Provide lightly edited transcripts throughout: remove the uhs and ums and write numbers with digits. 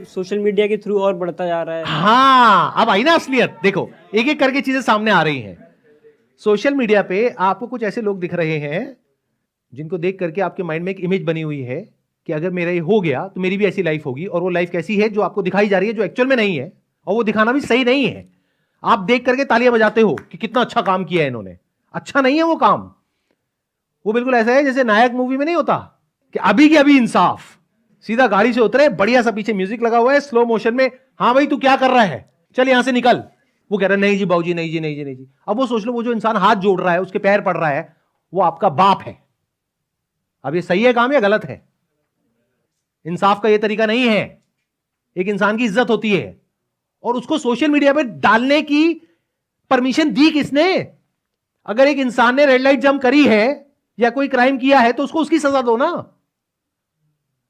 Social media के through और बढ़ता जा रहा है। हाँ, अब आई ना असलियत। देखो एक एक करके चीजें सामने आ रही हैं। सोशल मीडिया पे आपको कुछ ऐसे लोग दिख रहे हैं जिनको देख करके आपके माइंड में एक इमेज बनी हुई है कि अगर मेरा ये हो गया तो मेरी भी ऐसी लाइफ होगी, और वो लाइफ कैसी है जो आपको दिखाई जा रही है, जो एक्चुअल में नहीं है, और वो दिखाना भी सही नहीं है। आप देख करके तालियां बजाते हो कि कितना अच्छा काम किया है इन्होंने। अच्छा नहीं है वो काम। वो बिल्कुल ऐसा है जैसे नायक मूवी में नहीं होता कि अभी की अभी इंसाफ, सीधा गाड़ी से उतरे, बढ़िया सा पीछे म्यूजिक लगा हुआ है स्लो मोशन में, हाँ भाई तू क्या कर रहा है, चल यहां से निकल। वो कह रहा है नहीं जी बाबूजी, नहीं जी, नहीं जी, नहीं जी। अब वो सोच लो, वो जो इंसान हाथ जोड़ रहा है, उसके पैर पड़ रहा है, वो आपका बाप है। अब ये सही है काम या गलत है? इंसाफ का ये तरीका नहीं है। एक इंसान की इज्जत होती है, और उसको सोशल मीडिया पे डालने की परमिशन दी किसने? अगर एक इंसान ने रेड लाइट जंप करी है या कोई क्राइम किया है तो उसको उसकी सजा दो ना।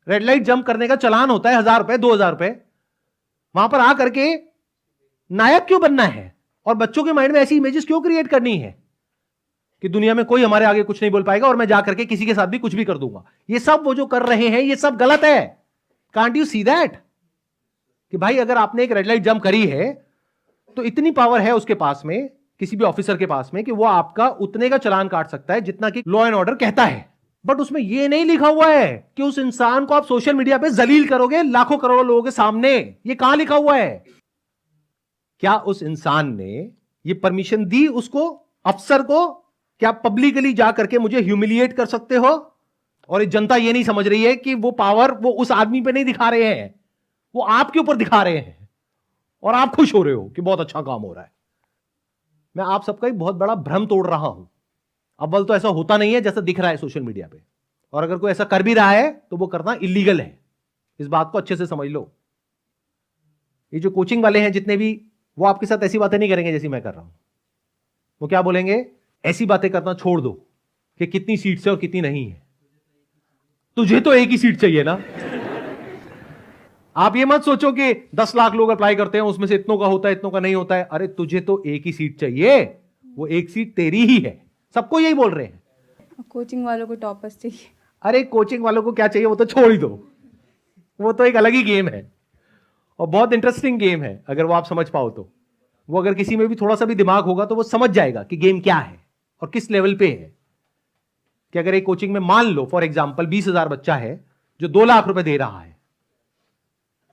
रेड लाइट जंप करने का चालान होता है 1000 रुपए, 2000 रुपए। वहां पर आकर के नायक क्यों बनना है, और बच्चों के माइंड में ऐसी इमेजेस क्यों क्रिएट करनी है कि दुनिया में कोई हमारे आगे कुछ नहीं बोल पाएगा और मैं जाकर के किसी के साथ भी कुछ भी कर दूंगा? ये सब वो जो कर रहे हैं ये सब गलत है। कांट यू सी दैट कि भाई अगर आपने एक रेड लाइट जंप करी है तो इतनी पावर है उसके पास में, किसी भी ऑफिसर के पास में, कि वो आपका उतने का चालान काट सकता है जितना कि लॉ एंड ऑर्डर कहता है। बट उसमें यह नहीं लिखा हुआ है कि उस इंसान को आप सोशल मीडिया पे जलील करोगे लाखों करोड़ों लोगों के सामने। यह कहां लिखा हुआ है? क्या उस इंसान ने यह परमिशन दी उसको, अफसर को, क्या पब्लिकली जाकर के मुझे ह्यूमिलिएट कर सकते हो? और जनता यह नहीं समझ रही है कि वो पावर वो उस आदमी पे नहीं दिखा रहे हैं, वो आपके ऊपर दिखा रहे हैं, और आप खुश हो रहे हो कि बहुत अच्छा काम हो रहा है। मैं आप सबका एक बहुत बड़ा भ्रम तोड़ रहा हूं। अव्वल तो ऐसा होता नहीं है जैसा दिख रहा है सोशल मीडिया पे, और अगर कोई ऐसा कर भी रहा है तो वो करना इलीगल है। इस बात को अच्छे से समझ लो। ये जो कोचिंग वाले हैं जितने भी, वो आपके साथ ऐसी बातें नहीं करेंगे जैसी मैं कर रहा हूं। वो क्या बोलेंगे? ऐसी बातें करना छोड़ दो कि कितनी सीट्स है और कितनी नहीं है। तुझे तो एक ही सीट चाहिए ना। आप ये मत सोचो कि 10 लाख लोग अप्लाई करते हैं, उसमें से इतनों का होता है, इतनों का नहीं होता है। अरे तुझे तो एक ही सीट चाहिए, वो एक सीट तेरी ही है। सबको यही बोल रहे हैं। कोचिंग वालों को टॉपर्स चाहिए। अरे कोचिंग वालों को क्या चाहिए वो तो छोड़ ही दो, वो तो एक अलग ही गेम है, और बहुत इंटरेस्टिंग गेम है। अगर वो आप समझ पाओ तो, वो अगर किसी में भी थोड़ा सा भी दिमाग होगा तो वो समझ जाएगा कि गेम क्या है और किस लेवल पे है। कि अगर एक कोचिंग में मान लो फॉर एग्जाम्पल 20,000 बच्चा है जो 2 लाख रुपए दे रहा है,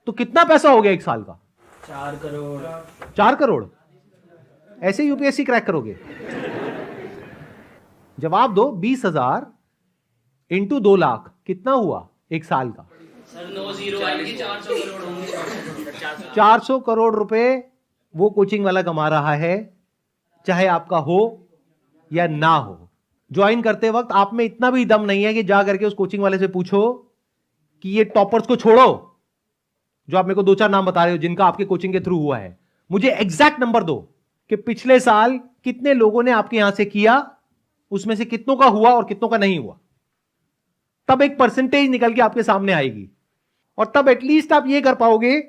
तो कितना पैसा हो गया एक साल का? 4 करोड़। 4 करोड़। ऐसे यूपीएससी क्रैक करोगे? जवाब दो। 20,000 इंटू 2 लाख कितना हुआ एक साल का? सर 9 जीरो आएंगे, 400 करोड़ होंगे। 400 करोड़ रुपए वो कोचिंग वाला कमा रहा है, चाहे आपका हो या ना हो। ज्वाइन करते वक्त आप में इतना भी दम नहीं है कि जा करके उस कोचिंग वाले से पूछो कि ये टॉपर्स को छोड़ो, जो आप मेरे को 2-4 नाम बता रहे हो जिनका आपके कोचिंग के थ्रू हुआ है, मुझे एग्जैक्ट नंबर दो कि पिछले साल कितने लोगों ने आपके यहां से किया, उसमें से कितनों का हुआ और कितनों का नहीं हुआ। तब एक परसेंटेज निकल के आपके सामने आएगी, और तब एटलीस्ट आप ये कर पाओगे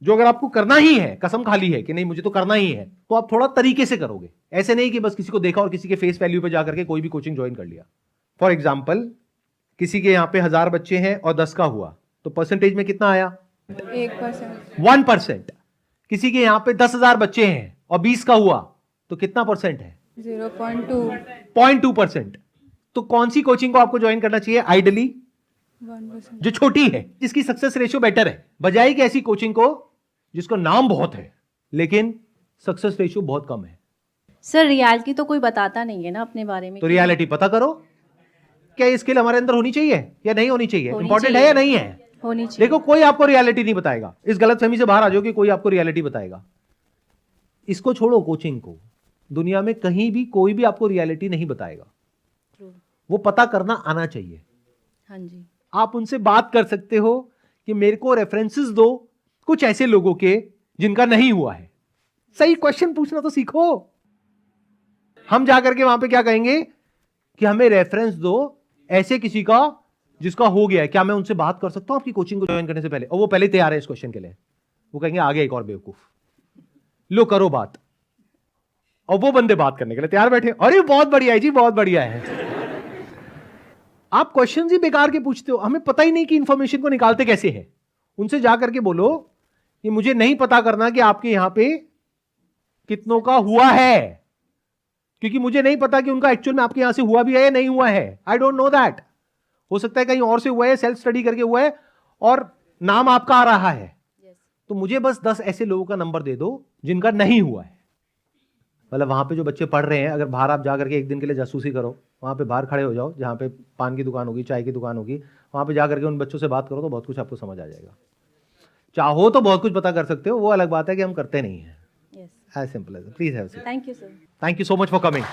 जो अगर आपको करना ही है, कसम खाली है कि नहीं मुझे तो करना ही है, तो आप थोड़ा तरीके से करोगे। ऐसे नहीं कि बस किसी को देखा और किसी के फेस वैल्यू पे जाकर के कोई भी कोचिंग ज्वाइन कर लिया। फॉर एग्जाम्पल किसी के यहां पे 1000 बच्चे हैं और 10 का हुआ, तो परसेंटेज में कितना आया? 1%। किसी के यहां पे 10,000 बच्चे हैं और 20 का हुआ, तो कितना परसेंट है? 0.2%। तो कौन सी कोचिंग को आपको ज्वाइन करना चाहिए आइडली? 1%। जो छोटी है, जिसकी सक्सेस रेशियो बेटर है, बजाय कि ऐसी कोचिंग को जिसको नाम बहुत है लेकिन सक्सेस रेशियो बहुत कम है। सर रियलिटी तो कोई बताता नहीं है ना अपने बारे में। तो रियलिटी पता करो। क्या ये स्किल हमारे अंदर होनी चाहिए या नहीं होनी चाहिए? इंपॉर्टेंट है या नहीं है? होनी चाहिए। देखो कोई आपको रियलिटी नहीं बताएगा। इस गलतफहमी से बाहर आ जाओ कि कोई आपको रियलिटी बताएगा। इसको छोड़ो, कोचिंग को। दुनिया में कहीं भी कोई भी आपको रियलिटी नहीं बताएगा। वो पता करना आना चाहिए। हाँ जी। आप उनसे बात कर सकते हो कि मेरे को रेफरेंसेस दो कुछ ऐसे लोगों के जिनका नहीं हुआ है। सही क्वेश्चन पूछना तो सीखो। हम जाकर के वहां पे क्या कहेंगे कि हमें रेफरेंस दो ऐसे किसी का जिसका हो गया है, क्या मैं उनसे बात कर सकता हूं आपकी कोचिंग को ज्वाइन करने से पहले? और वो पहले तैयार है इस क्वेश्चन के लिए। वो कहेंगे आगे एक और बेवकूफ, लो करो बात। और वो बंदे बात करने के लिए तैयार बैठे, अरे बहुत बढ़िया है जी, बहुत बढ़िया है। आप क्वेश्चन ही बेकार के पूछते हो, हमें पता ही नहीं कि इंफॉर्मेशन को निकालते कैसे हैं। उनसे जाकर के बोलो ये मुझे नहीं पता करना कि आपके यहां पे कितनों का हुआ है, क्योंकि मुझे नहीं पता कि उनका एक्चुअल में आपके यहां से हुआ भी है या नहीं हुआ है। I don't know that. हो सकता है कहीं और से हुआ है, सेल्फ स्टडी करके हुआ है और नाम आपका आ रहा है। तो मुझे बस 10 ऐसे लोगों का नंबर दे दो जिनका नहीं हुआ है। मतलब वहां पे जो बच्चे पढ़ रहे हैं, अगर बाहर आप जा करके एक दिन के लिए जासूसी करो, वहां पे बाहर खड़े हो जाओ, जहां पे पान की दुकान होगी, चाय की दुकान होगी, वहां पे जा करके उन बच्चों से बात करो तो बहुत कुछ आपको समझ आ जाएगा। चाहो तो बहुत कुछ पता कर सकते हो, वो अलग बात है कि हम करते नहीं है। Yes, as simple as. Please have seat. Thank you sir. Thank you so much for coming.